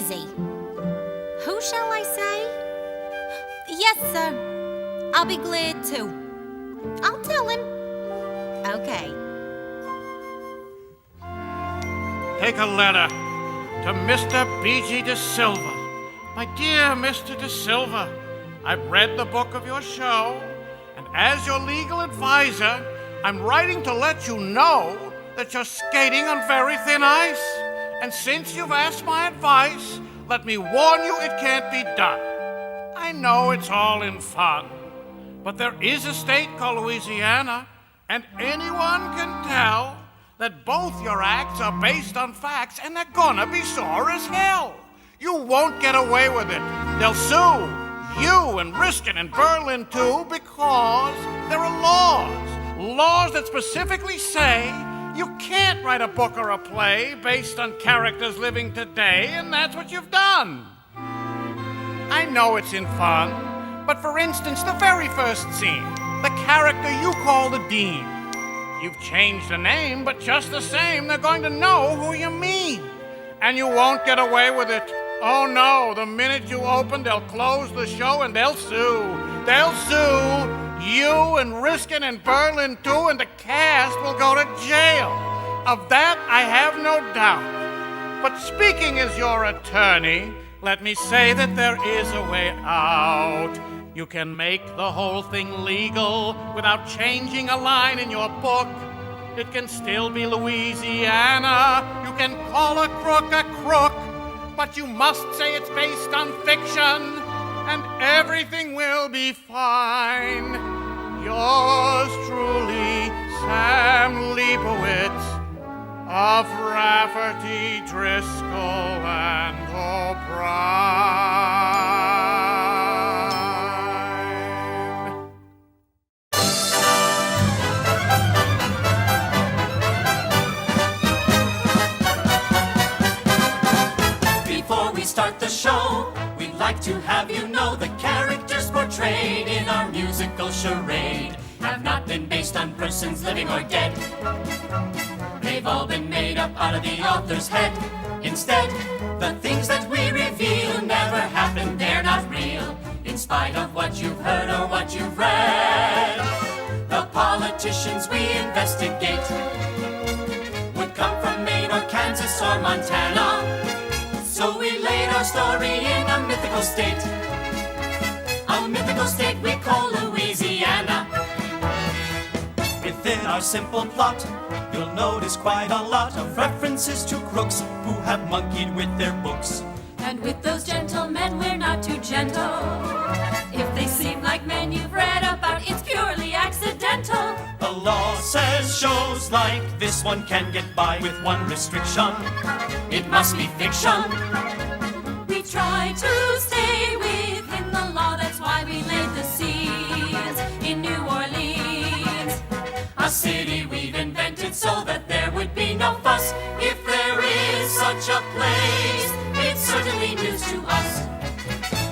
busy. Who shall I say? Yes, sir. I'll be glad to. I'll tell him. Okay. Take a letter to Mr. B.G. De Silva. My dear Mr. De Silva, I've read the book of your show, and as your legal advisor, I'm writing to let you know that you're skating on very thin ice. And since you've asked my advice, let me warn you it can't be done. I know it's all in fun, but there is a state called Louisiana, and anyone can tell that both your acts are based on facts, and they're gonna be sore as hell. You won't get away with it. They'll sue you and Riskin and Berlin too, because there are laws that specifically say you can't write a book or a play based on characters living today, and that's what you've done. I know it's in fun, but for instance, the very first scene, the character you call the Dean. You've changed the name, but just the same, they're going to know who you mean. And you won't get away with it. Oh no, the minute you open, they'll close the show and they'll sue. They'll sue you and Riskin and Berlin too, and the cast will go to jail. Of that, I have no doubt. But speaking as your attorney, let me say that there is a way out. You can make the whole thing legal without changing a line in your book. It can still be Louisiana. You can call a crook, but you must say it's based on fiction, and everything will be fine. Yours truly, Sam Leibowitz of Rafferty, Driscoll, and O'Brien. Start the show, we'd like to have you know the characters portrayed in our musical charade have not been based on persons living or dead. They've all been made up out of the author's head. Instead, the things that we reveal never happened, they're not real, in spite of what you've heard or what you've read. The politicians we investigate would come from Maine or Kansas or Montana. So we laid our story in a mythical state we call Louisiana. Within our simple plot, you'll notice quite a lot of references to crooks who have monkeyed with their books. And with those gentlemen, we're not too gentle. If they seem like men you've read about, it's purely accidental. The law says shows like this one can get by with one restriction: it must be fiction. We try to stay within the law, that's why we laid the seeds in New Orleans, a city we've invented so that there would be no fuss. If there is such a place, it's certainly news to us.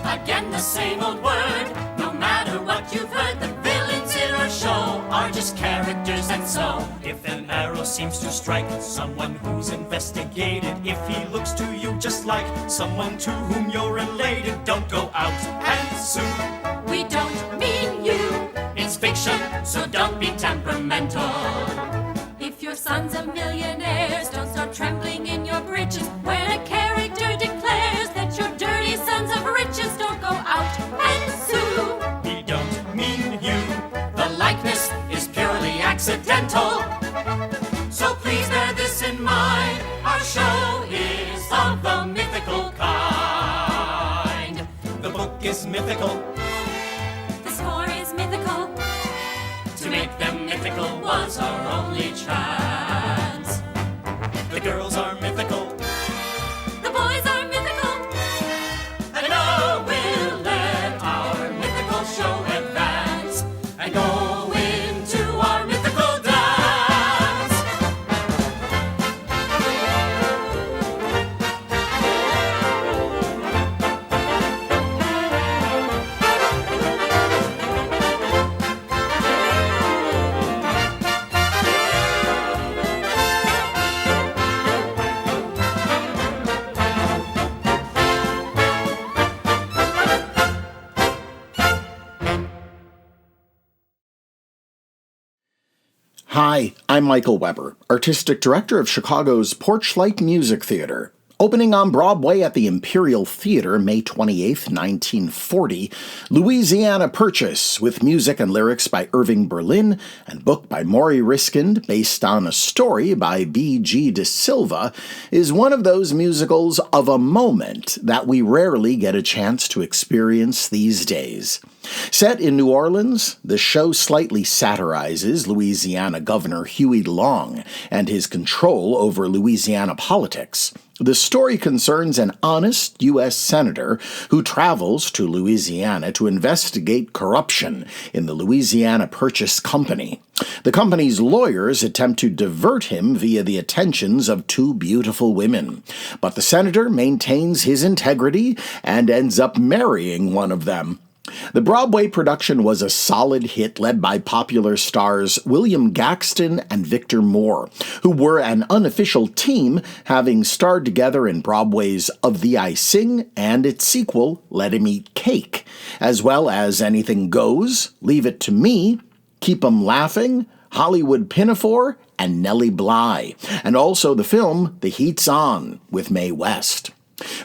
Again, the same old word, no matter what you've heard, the villains in our show are just characters, and so if an arrow seems to strike someone who's investigated, if he looks to you just like someone to whom you're related, don't go out and sue. We don't mean you. It's fiction, so don't be temperamental. If your son's a millionaire, don't start trembling in your britches when a character declares that you're dirty sons of riches. Don't go out and sue. We don't mean you. The likeness is purely accidental, so please bear this in mind. Our show is of the mythical kind. The book is mythical. The score is mythical. To make them mythical was our only chance. The girls are mythical. The boys are mythical. And now we'll let our mythical show advance and go into our mythical dance. Hi, I'm Michael Weber, Artistic Director of Chicago's Porchlight Music Theater. Opening on Broadway at the Imperial Theater, May 28, 1940, Louisiana Purchase, with music and lyrics by Irving Berlin and book by Maury Riskind, based on a story by B.G. De Silva, is one of those musicals of a moment that we rarely get a chance to experience these days. Set in New Orleans, the show slightly satirizes Louisiana Governor Huey Long and his control over Louisiana politics. The story concerns an honest U.S. senator who travels to Louisiana to investigate corruption in the Louisiana Purchase Company. The company's lawyers attempt to divert him via the attentions of two beautiful women, but the senator maintains his integrity and ends up marrying one of them. The Broadway production was a solid hit led by popular stars William Gaxton and Victor Moore, who were an unofficial team, having starred together in Broadway's Of Thee I Sing and its sequel, Let Him Eat Cake, as well as Anything Goes, Leave It to Me, Keep 'Em Laughing, Hollywood Pinafore, and Nellie Bly, and also the film The Heat's On with Mae West.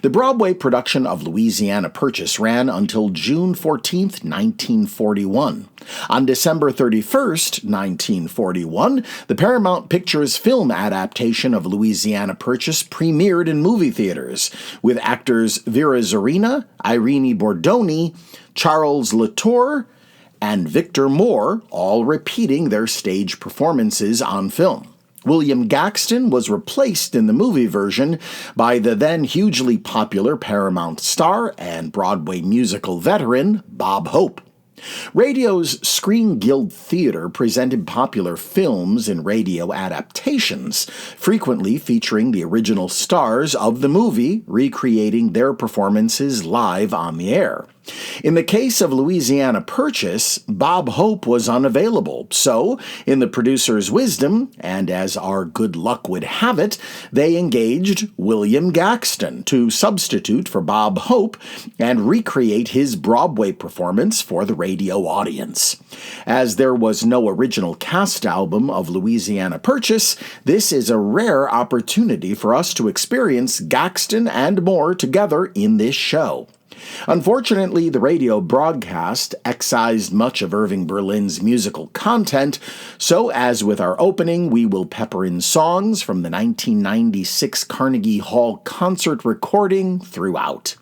The Broadway production of Louisiana Purchase ran until June 14, 1941. On December 31, 1941, the Paramount Pictures film adaptation of Louisiana Purchase premiered in movie theaters, with actors Vera Zorina, Irene Bordoni, Charles Latour, and Victor Moore all repeating their stage performances on film. William Gaxton was replaced in the movie version by the then hugely popular Paramount star and Broadway musical veteran Bob Hope. Radio's Screen Guild Theater presented popular films in radio adaptations, frequently featuring the original stars of the movie recreating their performances live on the air. In the case of Louisiana Purchase, Bob Hope was unavailable, so, in the producer's wisdom, and as our good luck would have it, they engaged William Gaxton to substitute for Bob Hope and recreate his Broadway performance for the radio audience. As there was no original cast album of Louisiana Purchase, this is a rare opportunity for us to experience Gaxton and Moore together in this show. Unfortunately, the radio broadcast excised much of Irving Berlin's musical content, so as with our opening, we will pepper in songs from the 1996 Carnegie Hall concert recording throughout.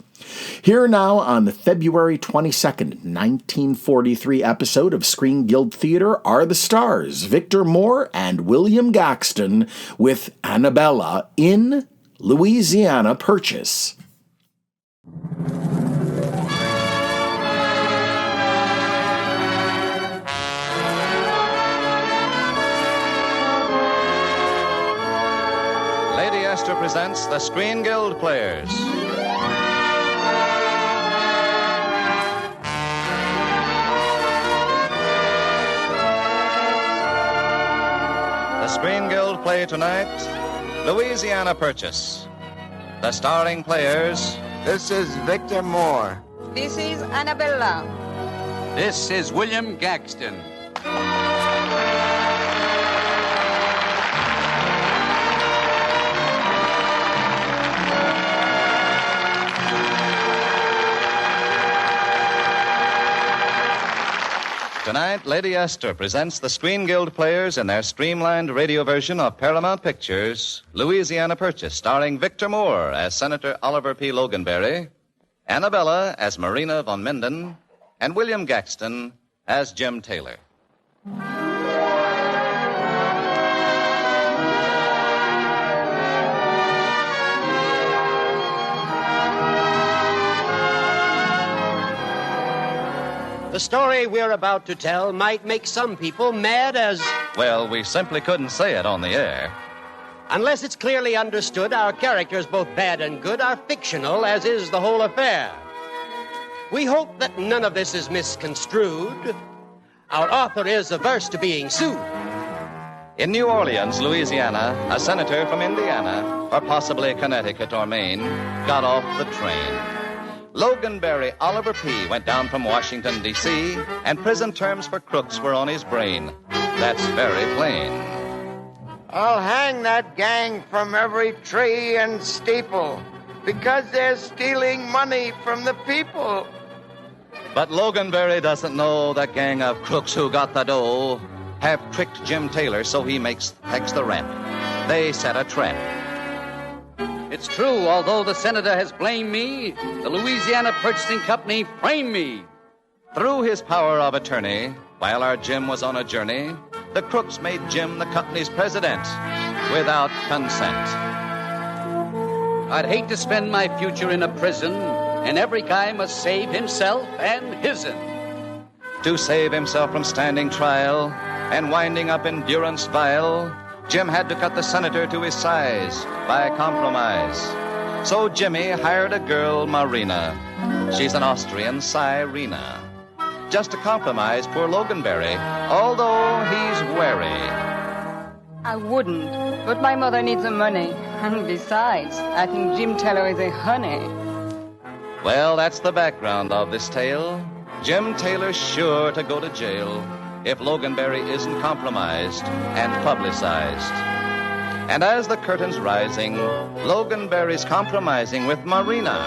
Here now on the February 22nd, 1943 episode of Screen Guild Theater are the stars, Victor Moore and William Gaxton, with Annabella in Louisiana Purchase. Lady Esther presents the Screen Guild Players. The Screen Guild play tonight, Louisiana Purchase. The starring players. This is Victor Moore. This is Annabella. This is William Gaxton. Tonight, Lady Esther presents the Screen Guild Players in their streamlined radio version of Paramount Pictures' Louisiana Purchase, starring Victor Moore as Senator Oliver P. Loganberry, Annabella as Marina von Minden, and William Gaxton as Jim Taylor. The story we're about to tell might make some people mad as... Well, we simply couldn't say it on the air. Unless it's clearly understood, our characters, both bad and good, are fictional, as is the whole affair. We hope that none of this is misconstrued. Our author is averse to being sued. In New Orleans, Louisiana, a senator from Indiana, or possibly Connecticut or Maine, got off the train. Loganberry Oliver P. went down from Washington, D.C., and prison terms for crooks were on his brain. That's very plain. I'll hang that gang from every tree and steeple because they're stealing money from the people. But Loganberry doesn't know that gang of crooks who got the dough have tricked Jim Taylor so he takes the rent. They set a trap. It's true, although the senator has blamed me, the Louisiana Purchasing Company framed me. Through his power of attorney, while our Jim was on a journey, the crooks made Jim the company's president without consent. I'd hate to spend my future in a prison, and every guy must save himself and his'n. To save himself from standing trial and winding up in durance vile, Jim had to cut the senator to his size by compromise. So Jimmy hired a girl, Marina. She's an Austrian Sirena. Just to compromise poor Loganberry, although he's wary. I wouldn't, but my mother needs the money. And besides, I think Jim Taylor is a honey. Well, that's the background of this tale. Jim Taylor's sure to go to jail if Loganberry isn't compromised and publicized. And as the curtain's rising, Loganberry's compromising with Marina.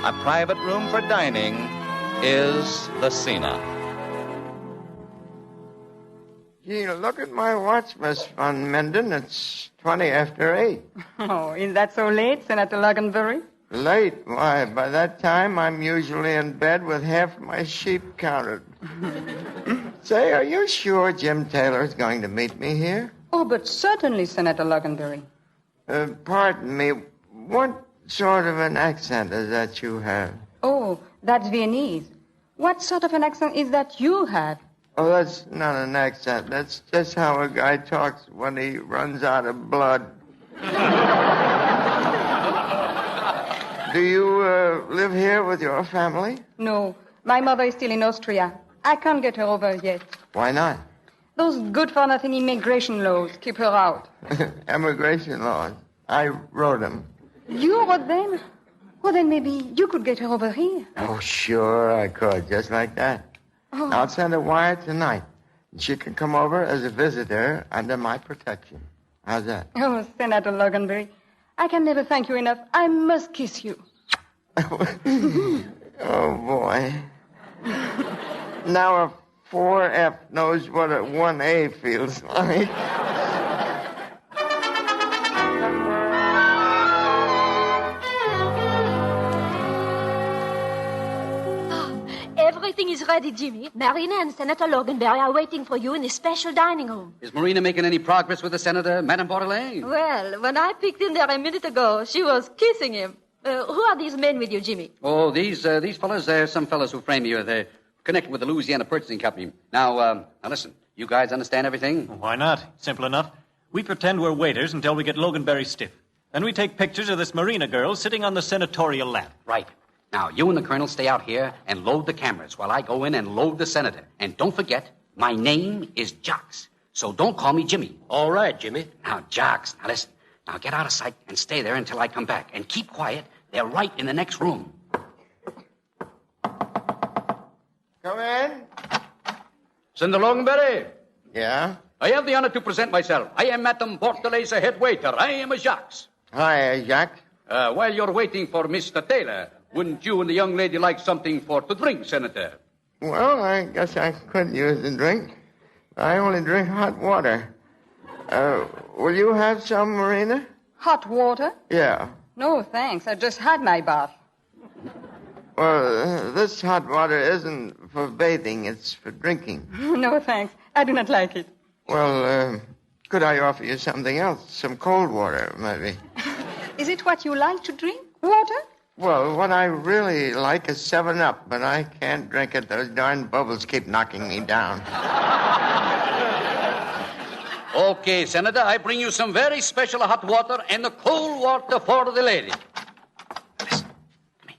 A private room for dining is the scene. Gee, look at my watch, Miss Van Menden. It's 20 after 8. Oh, is that so late, Senator Loganberry? Late? Why, by that time, I'm usually in bed with half my sheep counted. Say, are you sure Jim Taylor's going to meet me here? Oh, but certainly, Senator Loganberry. Pardon me, what sort of an accent is that you have? Oh, that's Viennese. What sort of an accent is that you have? Oh, that's not an accent. That's just how a guy talks when he runs out of blood. Do you live here with your family? No, my mother is still in Austria. I can't get her over yet. Why not? Those good-for-nothing immigration laws keep her out. Immigration laws. I wrote them. You wrote them? Well, then maybe you could get her over here. Oh, sure I could, just like that. Oh. I'll send a wire tonight. She can come over as a visitor under my protection. How's that? Oh, Senator Loganberry, I can never thank you enough. I must kiss you. Oh, boy. Now a 4F knows what a 1A feels like. Everything is ready, Jimmy. Marina and Senator Loganberry are waiting for you in the special dining room. Is Marina making any progress with the senator, Madame Bordelais? Well, when I picked him there a minute ago, she was kissing him. Who are these men with you, Jimmy? Oh, these fellas, they're some fellas who frame you. They're connected with the Louisiana Purchasing Company. Now listen, you guys understand everything? Why not? Simple enough. We pretend we're waiters until we get Loganberry stiff. Then we take pictures of this Marina girl sitting on the senatorial lap. Right. Now, you and the colonel stay out here and load the cameras while I go in and load the senator. And don't forget, my name is Jocks. So don't call me Jimmy. All right, Jimmy. Now, Jocks, now listen. Now get out of sight and stay there until I come back. And keep quiet. They're right in the next room. Come in. Senator Loganberry. Yeah? I have the honor to present myself. I am Madame Bordelais, a head waiter. I am a Jocks. Hi, Jacques. While you're waiting for Mr. Taylor, wouldn't you and the young lady like something to drink, Senator? Well, I guess I could use a drink. I only drink hot water. Will you have some, Marina? Hot water? Yeah. No, thanks. I just had my bath. Well, this hot water isn't for bathing. It's for drinking. No, thanks. I do not like it. Well, could I offer you something else? Some cold water, maybe. Is it what you like to drink? Water? Well, what I really like is 7-Up, but I can't drink it. Those darn bubbles keep knocking me down. Okay, Senator, I bring you some very special hot water and the cold water for the lady. Listen, come here.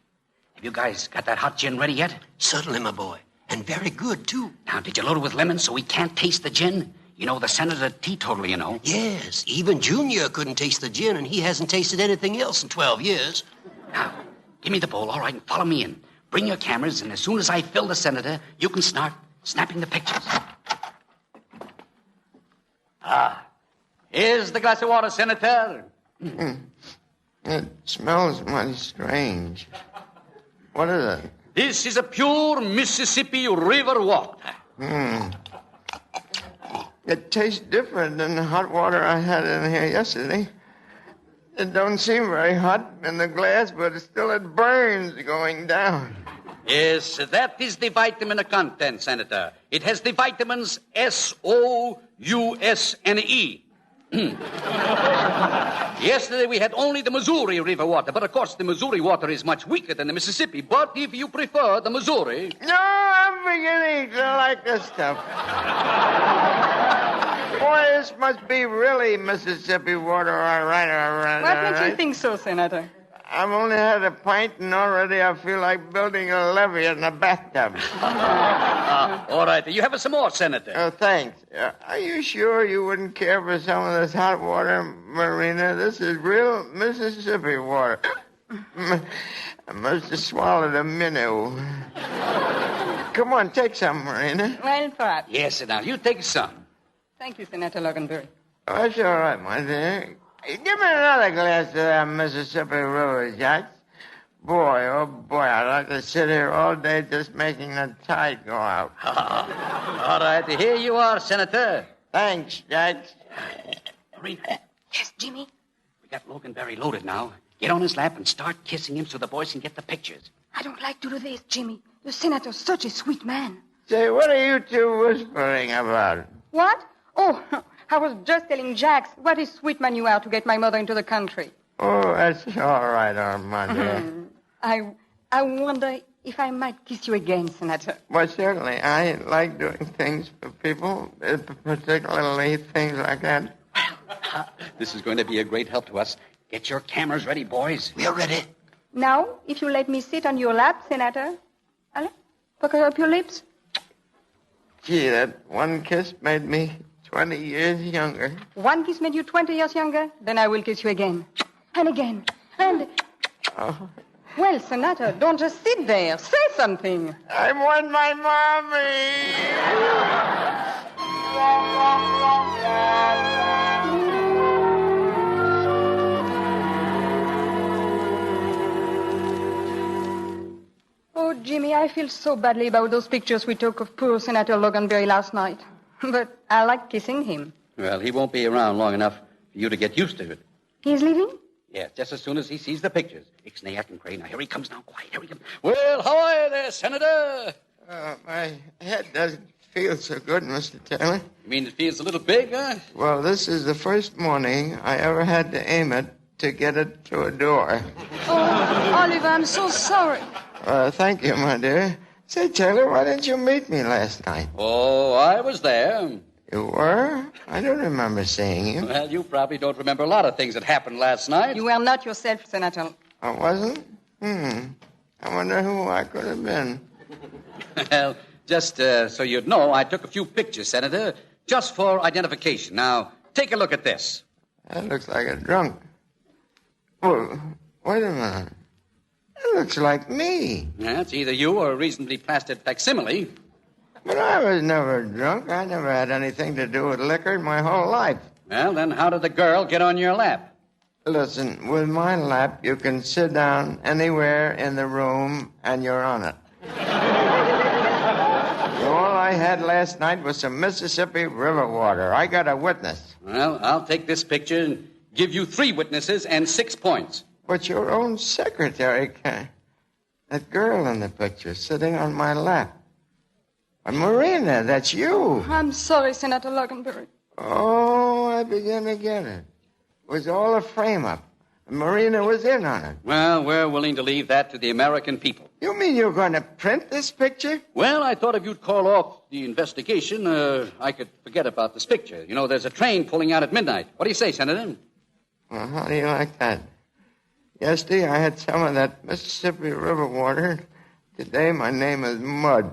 Have you guys got that hot gin ready yet? Certainly, my boy. And very good, too. Now, did you load it with lemon so we can't taste the gin? You know, the senator teetotaler, you know. Yes, even Junior couldn't taste the gin, and he hasn't tasted anything else in 12 years. Now, give me the bowl, all right, and follow me in. Bring your cameras, and as soon as I fill the senator, you can start snapping the pictures. Here's the glass of water, Senator. It smells mighty strange. What is it? This is a pure Mississippi River water. It tastes different than the hot water I had in here yesterday. It don't seem very hot in the glass, but it burns going down. Yes, that is the vitamin content, Senator. It has the vitamins S-O-U-S-N-E. Yesterday we had only the Missouri River water, but of course the Missouri water is much weaker than the Mississippi. But if you prefer the Missouri... No, I'm beginning to like this stuff. Boy, this must be really Mississippi water, all right. What makes you think so, Senator? I've only had a pint, and already I feel like building a levee in a bathtub. All right, you have some more, Senator. Oh, thanks. Are you sure you wouldn't care for some of this hot water, Marina? This is real Mississippi water. I must have swallowed a minnow. Come on, take some, Marina. Well, perhaps. Yes, now, you take some. Thank you, Senator Loganberry. Oh, that's all right, my dear. Give me another glass of that Mississippi River, Jax. Boy, oh boy, I'd like to sit here all day just making the tide go out. All right, here you are, Senator. Thanks, Jax. Marina. Yes, Jimmy? We got Loganberry loaded now. Get on his lap and start kissing him so the boys can get the pictures. I don't like to do this, Jimmy. The senator's such a sweet man. Say, what are you two whispering about? What? Oh, I was just telling Jax what a sweet man you are to get my mother into the country. Oh, that's all right, Armand. I wonder if I might kiss you again, Senator. Well, certainly. I like doing things for people, particularly things like that. Well, this is going to be a great help to us. Get your cameras ready, boys. We're ready. Now, if you let me sit on your lap, Senator. Allez, pucker up your lips. Gee, that one kiss made me 20 years younger. One kiss made you 20 years younger? Then I will kiss you again. And again. And... Oh. Well, Senator, don't just sit there. Say something. I want my Oh, Jimmy, I feel so badly about those pictures we took of poor Senator Loganberry last night. But I like kissing him. Well, he won't be around long enough for you to get used to it. He's leaving? Yeah, just as soon as he sees the pictures. Ixnay, and Cray. Now, here he comes now. Quiet, here he comes. Well, how are you there, Senator? My head doesn't feel so good, Mr. Taylor. You mean it feels a little big, huh? Well, this is the first morning I ever had to aim it to get it to a door. Oh, Oliver, I'm so sorry. Thank you, my dear. Say, Taylor, why didn't you meet me last night? Oh, I was there. You were? I don't remember seeing you. Well, you probably don't remember a lot of things that happened last night. You were not yourself, Senator. I wasn't? I wonder who I could have been. Well, just so you'd know, I took a few pictures, Senator, just for identification. Now, take a look at this. That looks like a drunk. Well, wait a minute. That looks like me. Yeah, it's either you or a reasonably plastered facsimile. But I was never drunk. I never had anything to do with liquor my whole life. Well, then how did the girl get on your lap? Listen, with my lap, you can sit down anywhere in the room, and you're on it. All I had last night was some Mississippi River water. I got a witness. Well, I'll take this picture and give you 3 witnesses and 6 points. But your own secretary can... That girl in the picture sitting on my lap. Marina, that's you. I'm sorry, Senator Loganberry. Oh, I begin to get it. It was all a frame-up. Marina was in on it. Well, we're willing to leave that to the American people. You mean you're going to print this picture? Well, I thought if you'd call off the investigation, I could forget about this picture. You know, there's a train pulling out at midnight. What do you say, Senator? Well, how do you like that? Yesterday, I had some of that Mississippi River water. Today, my name is Mud.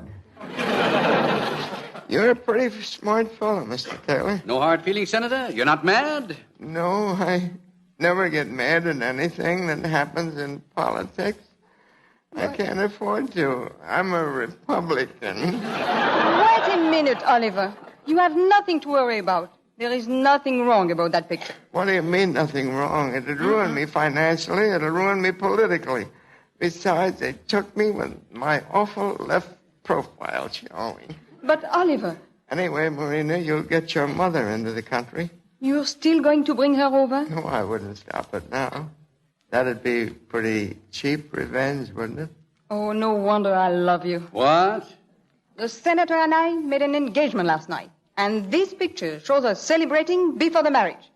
You're a pretty smart fellow, Mr. Taylor. No hard feelings, Senator? You're not mad? No, I never get mad at anything that happens in politics. I can't afford to. I'm a Republican. Wait a minute, Oliver. You have nothing to worry about. There is nothing wrong about that picture. What do you mean, nothing wrong? It'll ruin me financially. It'll ruin me politically. Besides, they took me with my awful left profile showing. But, Oliver... Anyway, Marina, you'll get your mother into the country. You're still going to bring her over? No, I wouldn't stop it now. That'd be pretty cheap revenge, wouldn't it? Oh, no wonder I love you. What? The senator and I made an engagement last night, and this picture shows us celebrating before the marriage.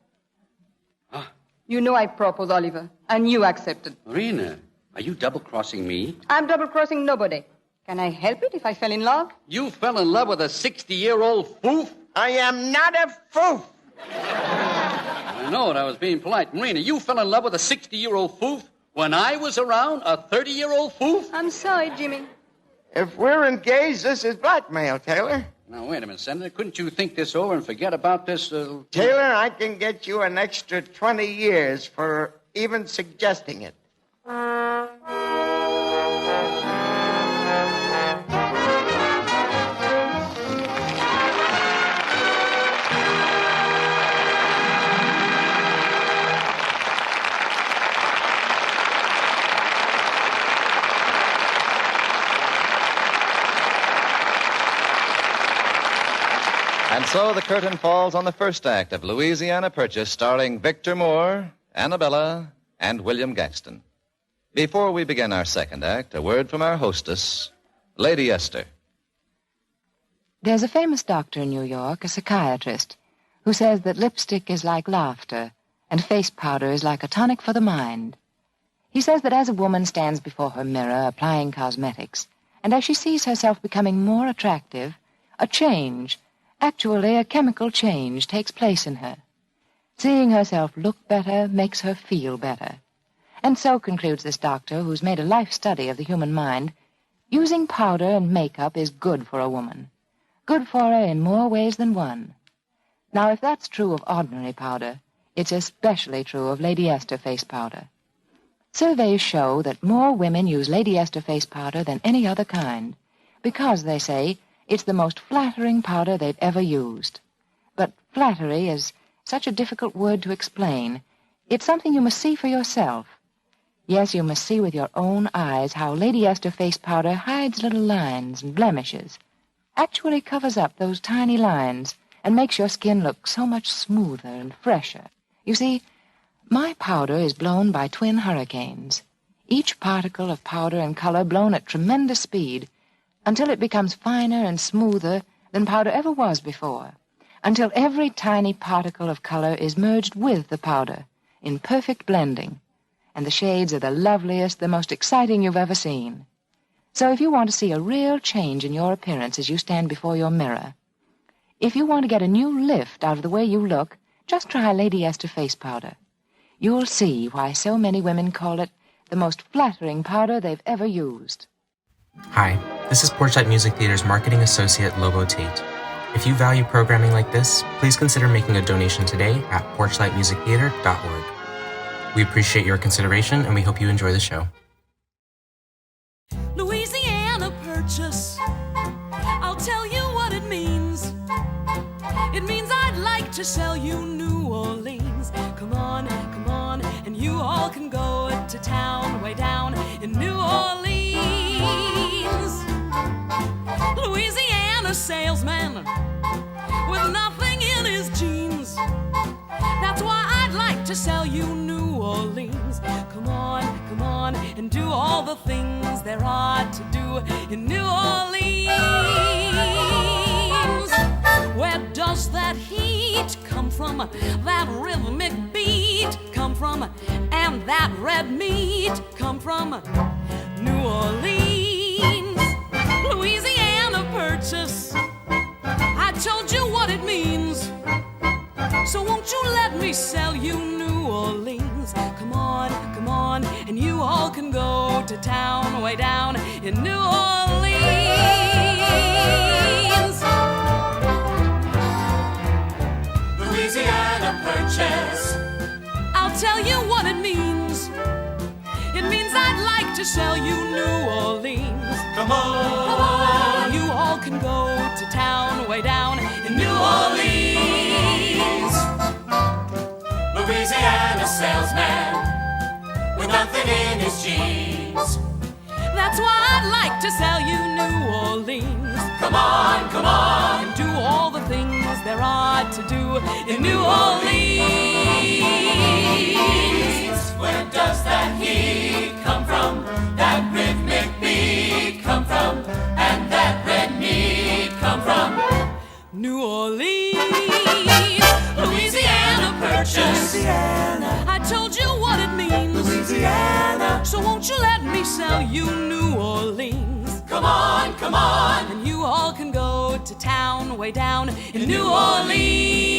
Ah. You know I proposed, Oliver, and you accepted. Marina, are you double-crossing me? I'm double-crossing nobody. Can I help it if I fell in love? You fell in love with a 60-year-old foof? I am not a foof. I know it. I was being polite. Marina, you fell in love with a 60-year-old foof when I was around, a 30-year-old foof? I'm sorry, Jimmy. If we're engaged, this is blackmail, Taylor. Now, wait a minute, Senator. Couldn't you think this over and forget about this? Taylor, I can get you an extra 20 years for even suggesting it. And so the curtain falls on the first act of Louisiana Purchase, starring Victor Moore, Annabella, and William Gaxton. Before we begin our second act, a word from our hostess, Lady Esther. There's a famous doctor in New York, a psychiatrist, who says that lipstick is like laughter and face powder is like a tonic for the mind. He says that as a woman stands before her mirror applying cosmetics, and as she sees herself becoming more attractive, a change, actually a chemical change, takes place in her. Seeing herself look better makes her feel better. And so, concludes this doctor, who's made a life study of the human mind, using powder and makeup is good for a woman. Good for her in more ways than one. Now, if that's true of ordinary powder, it's especially true of Lady Esther face powder. Surveys show that more women use Lady Esther face powder than any other kind, because, they say, it's the most flattering powder they've ever used. But flattery is such a difficult word to explain. It's something you must see for yourself. Yes, you must see with your own eyes how Lady Esther face powder hides little lines and blemishes, actually covers up those tiny lines, and makes your skin look so much smoother and fresher. You see, my powder is blown by twin hurricanes, each particle of powder and color blown at tremendous speed, until it becomes finer and smoother than powder ever was before, until every tiny particle of color is merged with the powder in perfect blending, and the shades are the loveliest, the most exciting you've ever seen. So if you want to see a real change in your appearance as you stand before your mirror, if you want to get a new lift out of the way you look, just try Lady Esther face powder. You'll see why so many women call it the most flattering powder they've ever used. Hi, this is Porchlight Music Theater's marketing associate, Lobo Tate. If you value programming like this, please consider making a donation today at porchlightmusictheater.org. We appreciate your consideration, and we hope you enjoy the show. Louisiana Purchase, I'll tell you what it means. It means I'd like to sell you New Orleans. Come on, and you all can go to town, way down in New Orleans. Louisiana salesman with nothing in his jeans. That's why I'd like to sell you New Orleans. Come on, and do all the things there are to do in New Orleans. Where does that heat come from? That rhythmic beat come from? And that red meat come from? New Orleans, Louisiana Purchase. I told you what it means. So won't you let me sell you New Orleans? Come on, and you all can go to town, way down in New Orleans. Louisiana Purchase. I'll tell you what it means. It means I'd like to sell you New Orleans. Come on, you all can go to town, way down in New Orleans. Louisiana salesman with nothing in his jeans. That's why I'd like to sell you New Orleans. Come on, come on. And do all the things there are to do in New Orleans. Where does that heat come from? That rhythmic beat come from? And that red meat come from? New Orleans. Louisiana Purchase. Louisiana. I told you what it means. Louisiana. So won't you let me sell you New Orleans? Come on, come on. And you all can go to town, way down in New Orleans.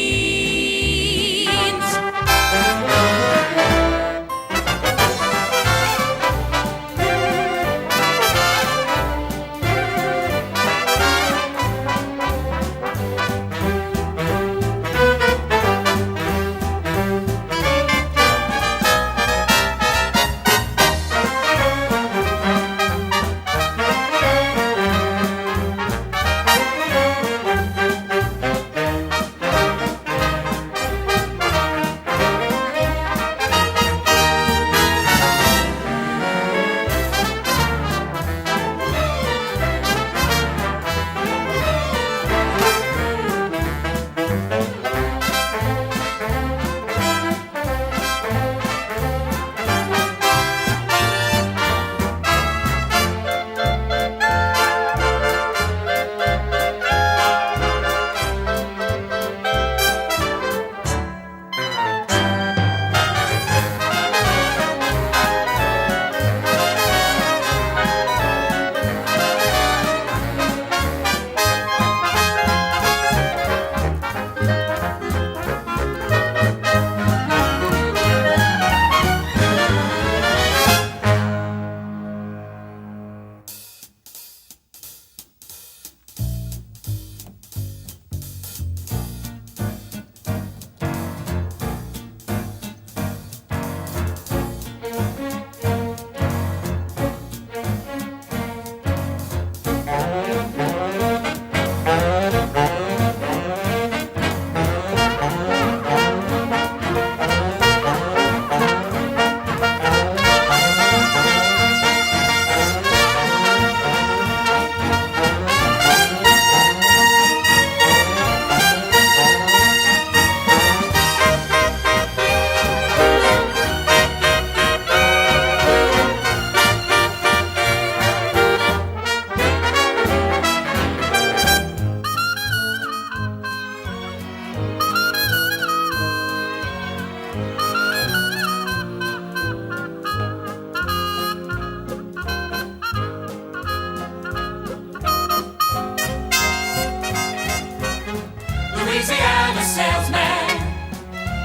Louisiana salesman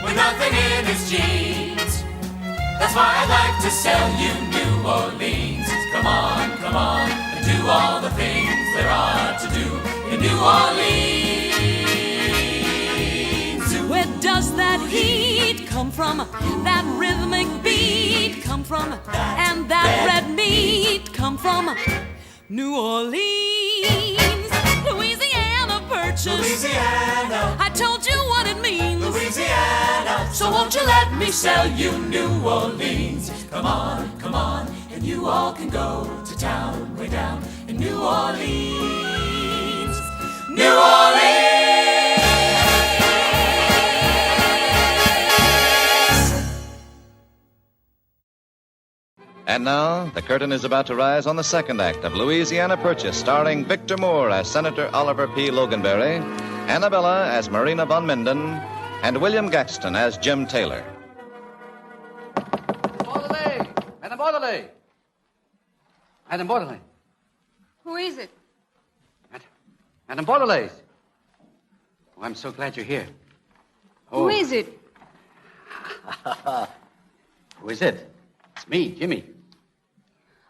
with nothing in his jeans. That's why I'd like to sell you New Orleans. Come on, come on, and do all the things there are to do in New Orleans. Where does that heat come from? That rhythmic beat come from? And that red meat come from? New Orleans, Louisiana Purchase. Louisiana. I told you what it means. Louisiana. So won't you let me sell you New Orleans? Come on, come on, and you all can go to town, way down in New Orleans. New Orleans. And now, the curtain is about to rise on the second act of Louisiana Purchase, starring Victor Moore as Senator Oliver P. Loganberry, Annabella as Marina von Minden, and William Gaxton as Jim Taylor. Bordelais! Madame Bordelais! Madame Bordelais! Who is it? Madame Bordelais! Oh, I'm so glad you're here. Who is it? Who is it? It's me, Jimmy.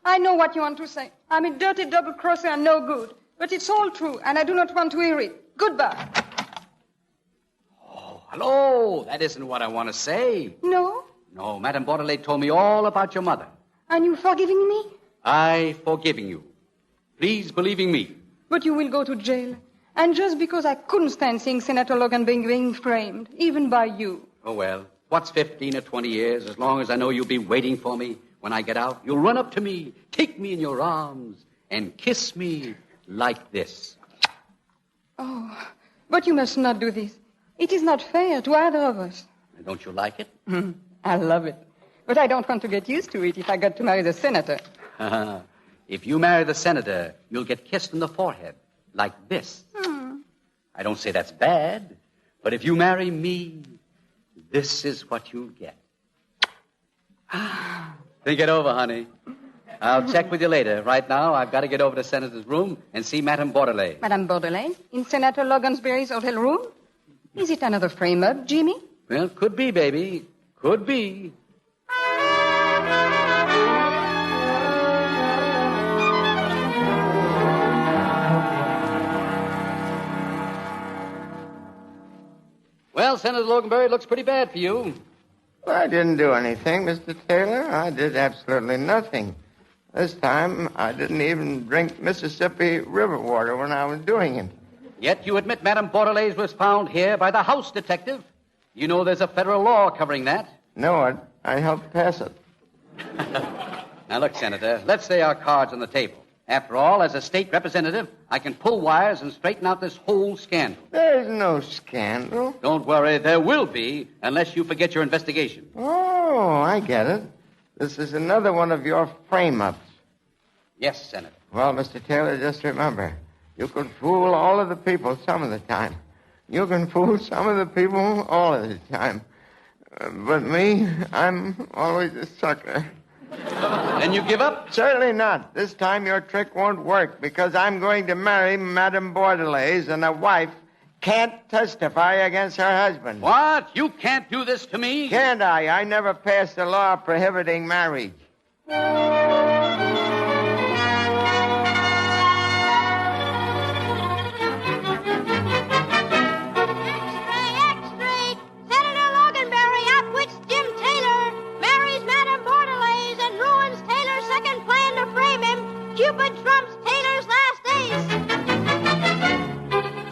I know what you want to say. I'm a dirty double-crosser and no good. But it's all true, and I do not want to hear it. Goodbye. Oh, hello. That isn't what I want to say. No? No, Madame Bordelais told me all about your mother. And you forgiving me? I forgiving you. Please believing me. But you will go to jail. And just because I couldn't stand seeing Senator Logan being framed, even by you. Oh, well. What's 15 or 20 years? As long as I know you'll be waiting for me when I get out, you'll run up to me, take me in your arms, and kiss me like this. Oh, but you must not do this. It is not fair to either of us. Don't you like it? I love it. But I don't want to get used to it if I got to marry the senator. If you marry the senator, you'll get kissed on the forehead, like this. I don't say that's bad, but if you marry me, this is what you'll get. Think it over, honey. I'll check with you later. Right now, I've got to get over to Senator's room and see Madame Bordelais. Madame Bordelais? In Senator Logansbury's hotel room? Is it another frame-up, Jimmy? Well, could be, baby. Could be. Well, Senator Loganberry, it looks pretty bad for you. Well, I didn't do anything, Mr. Taylor. I did absolutely nothing. This time, I didn't even drink Mississippi River water when I was doing it. Yet you admit Madame Bordelais was found here by the house detective. You know there's a federal law covering that. No, I helped pass it. Now, look, Senator, let's lay our cards on the table. After all, as a state representative, I can pull wires and straighten out this whole scandal. There's no scandal. Don't worry, there will be, unless you forget your investigation. Oh, I get it. This is another one of your frame-ups. Yes, Senator. Well, Mr. Taylor, just remember, you can fool all of the people some of the time. You can fool some of the people all of the time. But me, I'm always a sucker. And you give up? Certainly not. This time your trick won't work because I'm going to marry Madame Bordelais, and a wife can't testify against her husband. What? You can't do this to me? Can't I? I never passed a law prohibiting marriage. Cupid trumps Taylor's last days.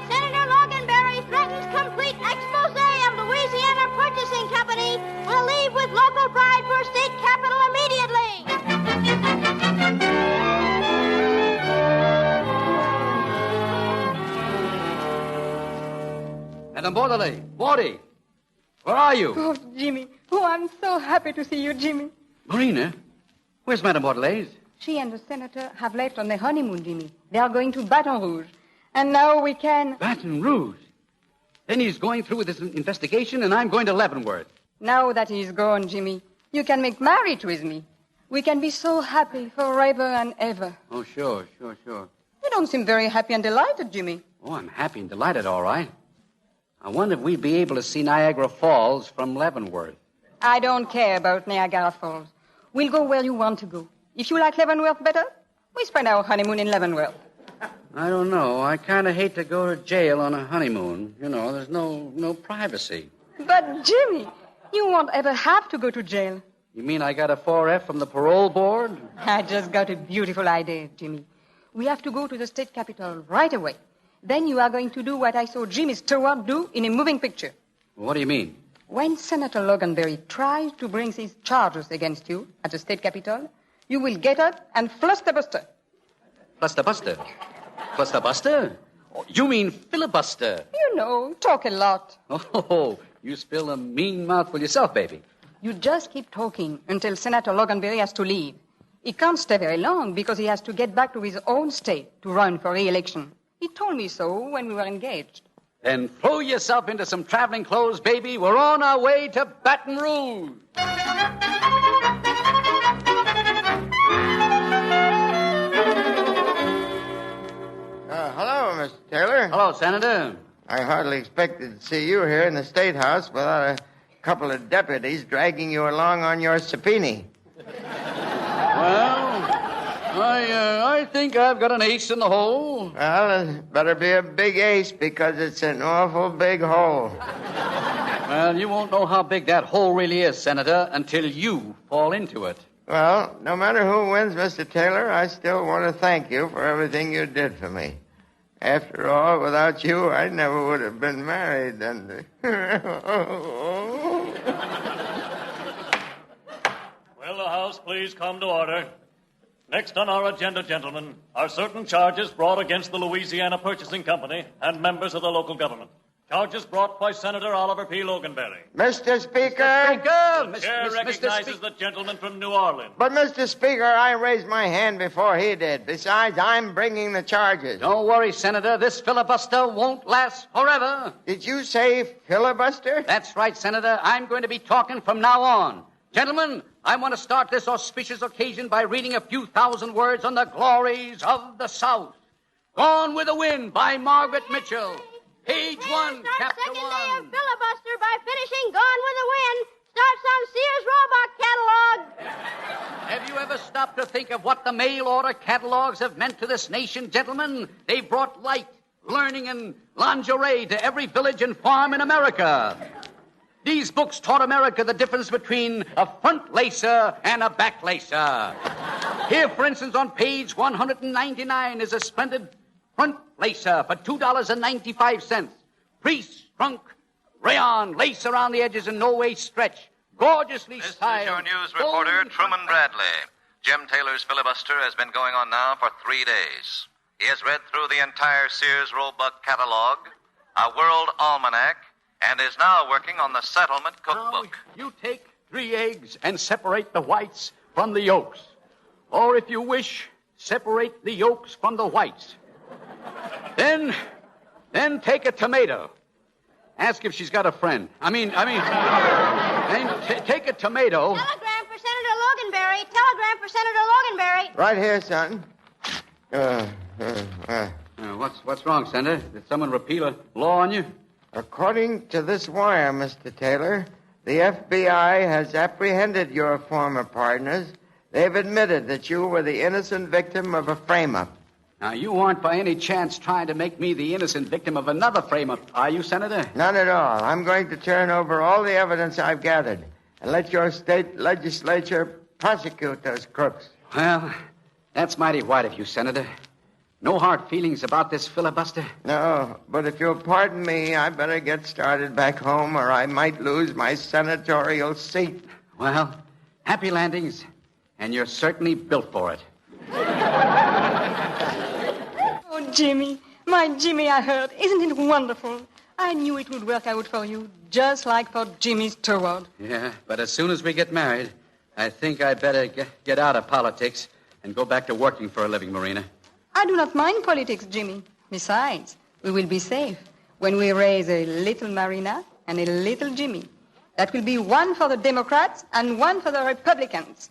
Senator Loganberry threatens complete expose of Louisiana Purchasing Company. Will leave with local bride for state capital immediately. Madame Bordelais, Maudie, where are you? Oh, Jimmy. Oh, I'm so happy to see you, Jimmy. Marina, where's Madame Bordelais? She and the senator have left on their honeymoon, Jimmy. They are going to Baton Rouge. And now we can... Baton Rouge? Then he's going through with his investigation, and I'm going to Leavenworth. Now that he's gone, Jimmy, you can make marriage with me. We can be so happy forever and ever. Oh, sure. You don't seem very happy and delighted, Jimmy. Oh, I'm happy and delighted, all right. I wonder if we'd be able to see Niagara Falls from Leavenworth. I don't care about Niagara Falls. We'll go where you want to go. If you like Leavenworth better, we spend our honeymoon in Leavenworth. I don't know. I kind of hate to go to jail on a honeymoon. You know, there's no privacy. But, Jimmy, you won't ever have to go to jail. You mean I got a 4F from the parole board? I just got a beautiful idea, Jimmy. We have to go to the state capitol right away. Then you are going to do what I saw Jimmy Stewart do in a moving picture. What do you mean? When Senator Loganberry tries to bring these charges against you at the state capitol, you will get up and filibuster. Filibuster? Filibuster? Oh, you mean filibuster? You know, talk a lot. Oh, you spill a mean mouthful yourself, baby. You just keep talking until Senator Loganberry has to leave. He can't stay very long because he has to get back to his own state to run for re-election. He told me so when we were engaged. Then throw yourself into some traveling clothes, baby. We're on our way to Baton Rouge. Hello, Mr. Taylor. Hello, Senator. I hardly expected to see you here in the State House without a couple of deputies dragging you along on your subpoena. Well, I think I've got an ace in the hole. Well, it better be a big ace because it's an awful big hole. Well, you won't know how big that hole really is, Senator, until you fall into it. Well, no matter who wins, Mr. Taylor, I still want to thank you for everything you did for me. After all, without you, I never would have been married. And House please come to order? Next on our agenda, gentlemen, are certain charges brought against the Louisiana Purchasing Company and members of the local government. Charges brought by Senator Oliver P. Loganberry. Mr. Speaker. The chair recognizes the gentleman from New Orleans. But, Mr. Speaker, I raised my hand before he did. Besides, I'm bringing the charges. Don't worry, Senator. This filibuster won't last forever. Did you say filibuster? That's right, Senator. I'm going to be talking from now on. Gentlemen, I want to start this auspicious occasion by reading a few thousand words on the glories of the South. Gone with the Wind by Margaret Mitchell. Page 1, chapter 1. Second day of filibuster by finishing Gone with the Wind. Start some Sears Roebuck catalog. Have you ever stopped to think of what the mail order catalogs have meant to this nation, gentlemen? They brought light, learning, and lingerie to every village and farm in America. These books taught America the difference between a front lacer and a back lacer. Here, for instance, on page 199 is a splendid front lacer for $2.95. Pre-strunk rayon lace around the edges and no way stretch. Gorgeously styled. This is your news reporter, Truman Bradley. Jim Taylor's filibuster has been going on now for 3 days. He has read through the entire Sears Roebuck catalog, a world almanac, and is now working on the settlement cookbook. Now, you take 3 eggs and separate the whites from the yolks. Or if you wish, separate the yolks from the whites. Then take a tomato. Ask if she's got a friend. Take a tomato. Telegram for Senator Loganberry. Telegram for Senator Loganberry. Right here, son. What's wrong, Senator? Did someone repeal a law on you? According to this wire, Mr. Taylor, the FBI has apprehended your former partners. They've admitted that you were the innocent victim of a frame-up. Now, you aren't by any chance trying to make me the innocent victim of another frame-up, are you, Senator? None at all. I'm going to turn over all the evidence I've gathered and let your state legislature prosecute those crooks. Well, that's mighty white of you, Senator. No hard feelings about this filibuster? No, but if you'll pardon me, I better get started back home or I might lose my senatorial seat. Well, happy landings, and you're certainly built for it. Oh, Jimmy, my Jimmy, I heard. Isn't it wonderful? I knew it would work out for you, just like for Jimmy Stewart. Yeah, but as soon as we get married, I think I'd better get out of politics and go back to working for a living, Marina. I do not mind politics, Jimmy. Besides, we will be safe when we raise a little Marina and a little Jimmy. That will be one for the Democrats and one for the Republicans.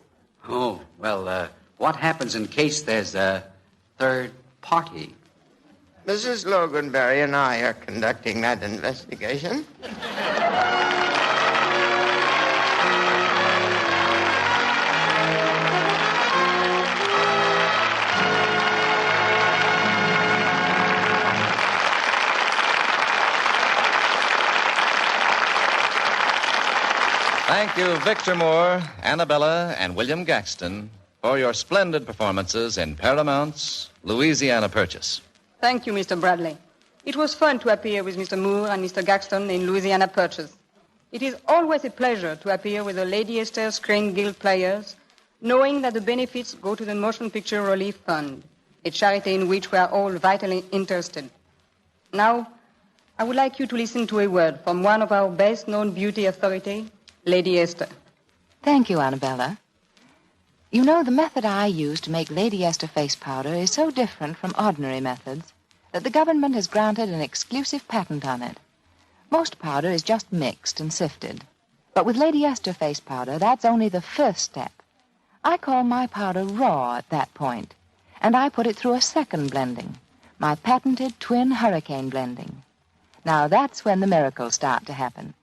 Oh, well, what happens in case there's a third party? Mrs. Loganberry and I are conducting that investigation. Thank you, Victor Moore, Annabella, and William Gaxton, for your splendid performances in Paramount's Louisiana Purchase. Thank you, Mr. Bradley. It was fun to appear with Mr. Moore and Mr. Gaxton in Louisiana Purchase. It is always a pleasure to appear with the Lady Esther Screen Guild players, knowing that the benefits go to the Motion Picture Relief Fund, a charity in which we are all vitally interested. Now, I would like you to listen to a word from one of our best-known beauty authorities, Lady Esther. Thank you, Annabella. You know, the method I use to make Lady Esther face powder is so different from ordinary methods that the government has granted an exclusive patent on it. Most powder is just mixed and sifted. But with Lady Esther face powder, that's only the first step. I call my powder raw at that point, and I put it through a second blending, my patented twin hurricane blending. Now, that's when the miracles start to happen.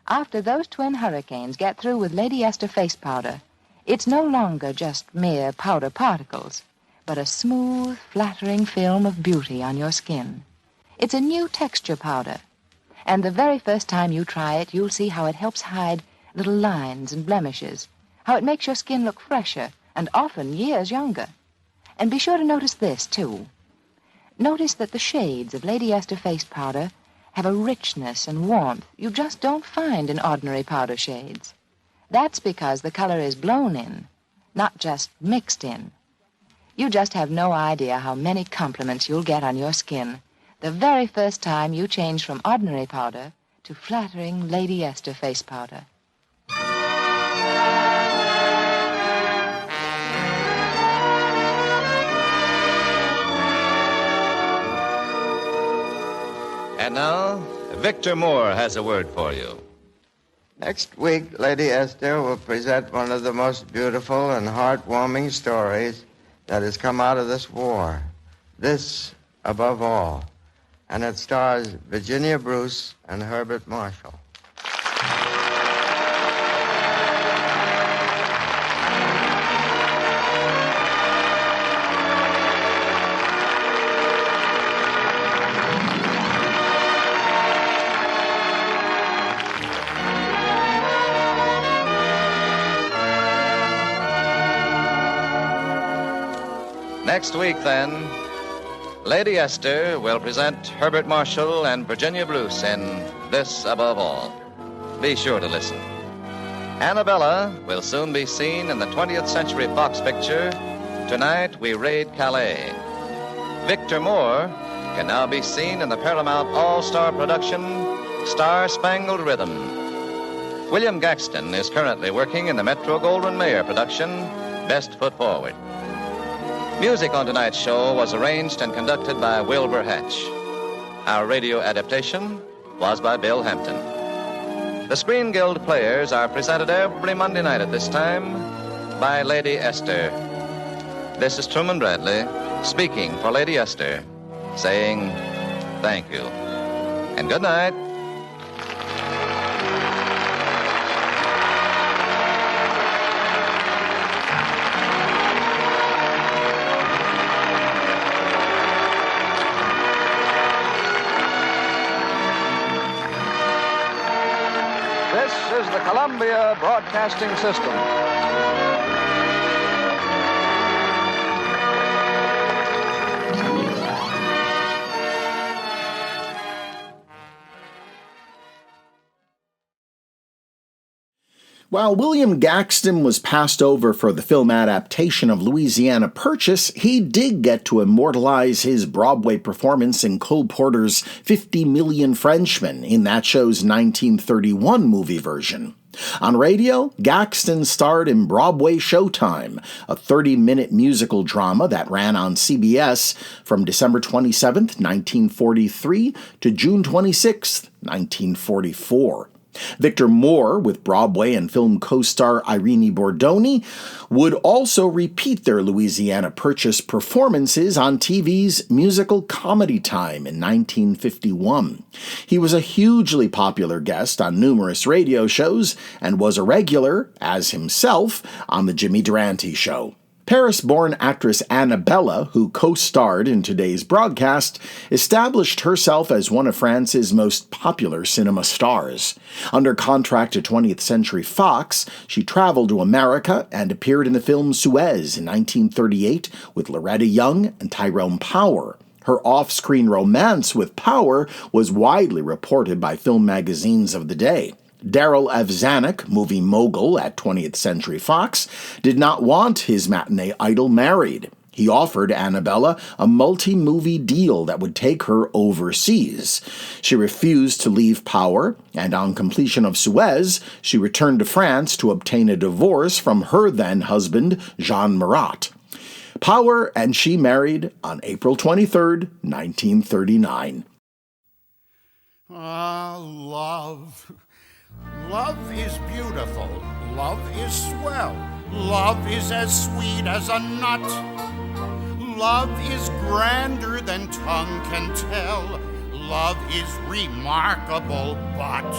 After those twin hurricanes get through with Lady Esther face powder, it's no longer just mere powder particles, but a smooth, flattering film of beauty on your skin. It's a new texture powder, and the very first time you try it, you'll see how it helps hide little lines and blemishes, how it makes your skin look fresher and often years younger. And be sure to notice this, too. Notice that the shades of Lady Esther face powder have a richness and warmth you just don't find in ordinary powder shades. That's because the color is blown in, not just mixed in. You just have no idea how many compliments you'll get on your skin the very first time you change from ordinary powder to flattering Lady Esther face powder. And now, Victor Moore has a word for you. Next week, Lady Esther will present one of the most beautiful and heartwarming stories that has come out of this war. This, above all. And it stars Virginia Bruce and Herbert Marshall. Next week, then, Lady Esther will present Herbert Marshall and Virginia Bruce in This Above All. Be sure to listen. Annabella will soon be seen in the 20th Century Fox picture, Tonight We Raid Calais. Victor Moore can now be seen in the Paramount all-star production, Star-Spangled Rhythm. William Gaxton is currently working in the Metro-Goldwyn-Mayer production, Best Foot Forward. Music on tonight's show was arranged and conducted by Wilbur Hatch. Our radio adaptation was by Bill Hampton. The Screen Guild Players are presented every Monday night at this time by Lady Esther. This is Truman Bradley speaking for Lady Esther, saying thank you and good night. This is the Columbia Broadcasting System. While William Gaxton was passed over for the film adaptation of Louisiana Purchase, he did get to immortalize his Broadway performance in Cole Porter's 50 Million Frenchmen in that show's 1931 movie version. On radio, Gaxton starred in Broadway Showtime, a 30-minute musical drama that ran on CBS from December 27, 1943 to June 26, 1944. Victor Moore, with Broadway and film co-star Irene Bordoni, would also repeat their Louisiana Purchase performances on TV's musical Comedy Time in 1951. He was a hugely popular guest on numerous radio shows and was a regular, as himself, on The Jimmy Durante Show. Paris-born actress Annabella, who co-starred in today's broadcast, established herself as one of France's most popular cinema stars. Under contract to 20th Century Fox, she traveled to America and appeared in the film Suez in 1938 with Loretta Young and Tyrone Power. Her off-screen romance with Power was widely reported by film magazines of the day. Darryl F. Zanuck, movie mogul at 20th Century Fox, did not want his matinee idol married. He offered Annabella a multi-movie deal that would take her overseas. She refused to leave Power, and on completion of Suez, she returned to France to obtain a divorce from her then-husband, Jean Marat. Power and she married on April 23, 1939. Love. Love is beautiful. Love is swell. Love is as sweet as a nut. Love is grander than tongue can tell. Love is remarkable, but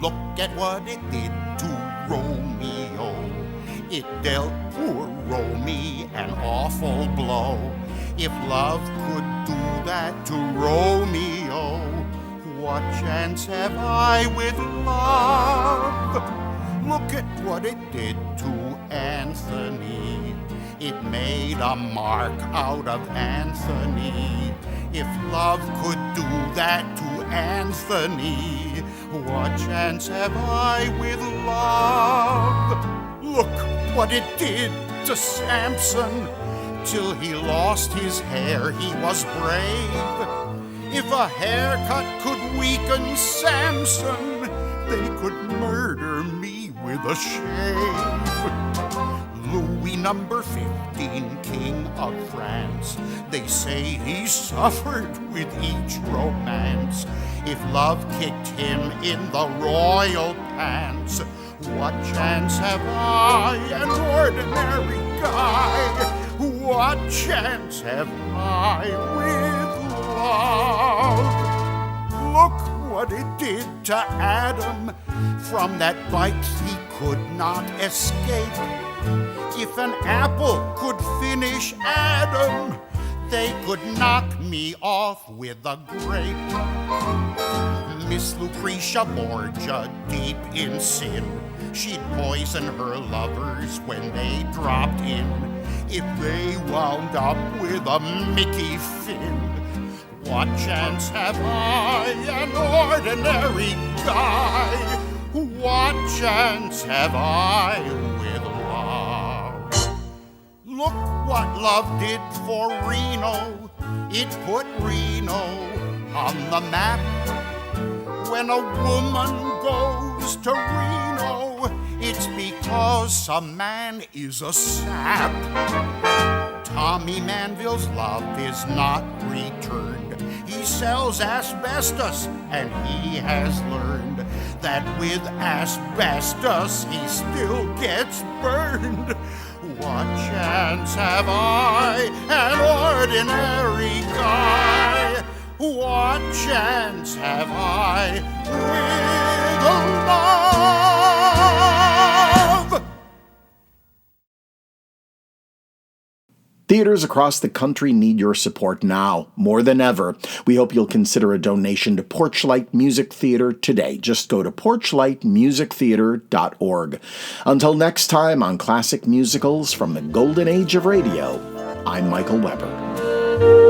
look at what it did to Romeo. It dealt poor Romy an awful blow. If love could do that to Romeo, what chance have I with love? Look at what it did to Anthony. It made a mark out of Anthony. If love could do that to Anthony, what chance have I with love? Look what it did to Samson. Till he lost his hair, he was brave. If a haircut could weaken Samson, they could murder me with a shave. Louis number 15, King of France. They say he suffered with each romance. If love kicked him in the royal pants, what chance have I, an ordinary guy? What chance have I with love? Look what it did to Adam. From that bite he could not escape. If an apple could finish Adam, they could knock me off with a grape. Miss Lucretia Borgia, deep in sin, she'd poison her lovers when they dropped in. If they wound up with a Mickey Finn, what chance have I, an ordinary guy? What chance have I with love? Look what love did for Reno. It put Reno on the map. When a woman goes to Reno, it's because some man is a sap. Tommy Manville's love is not returned. He sells asbestos, and he has learned that with asbestos he still gets burned. What chance have I, an ordinary guy? What chance have I with love? Theaters across the country need your support now, more than ever. We hope you'll consider a donation to Porchlight Music Theater today. Just go to porchlightmusictheater.org. Until next time on Classic Musicals from the Golden Age of Radio, I'm Michael Weber.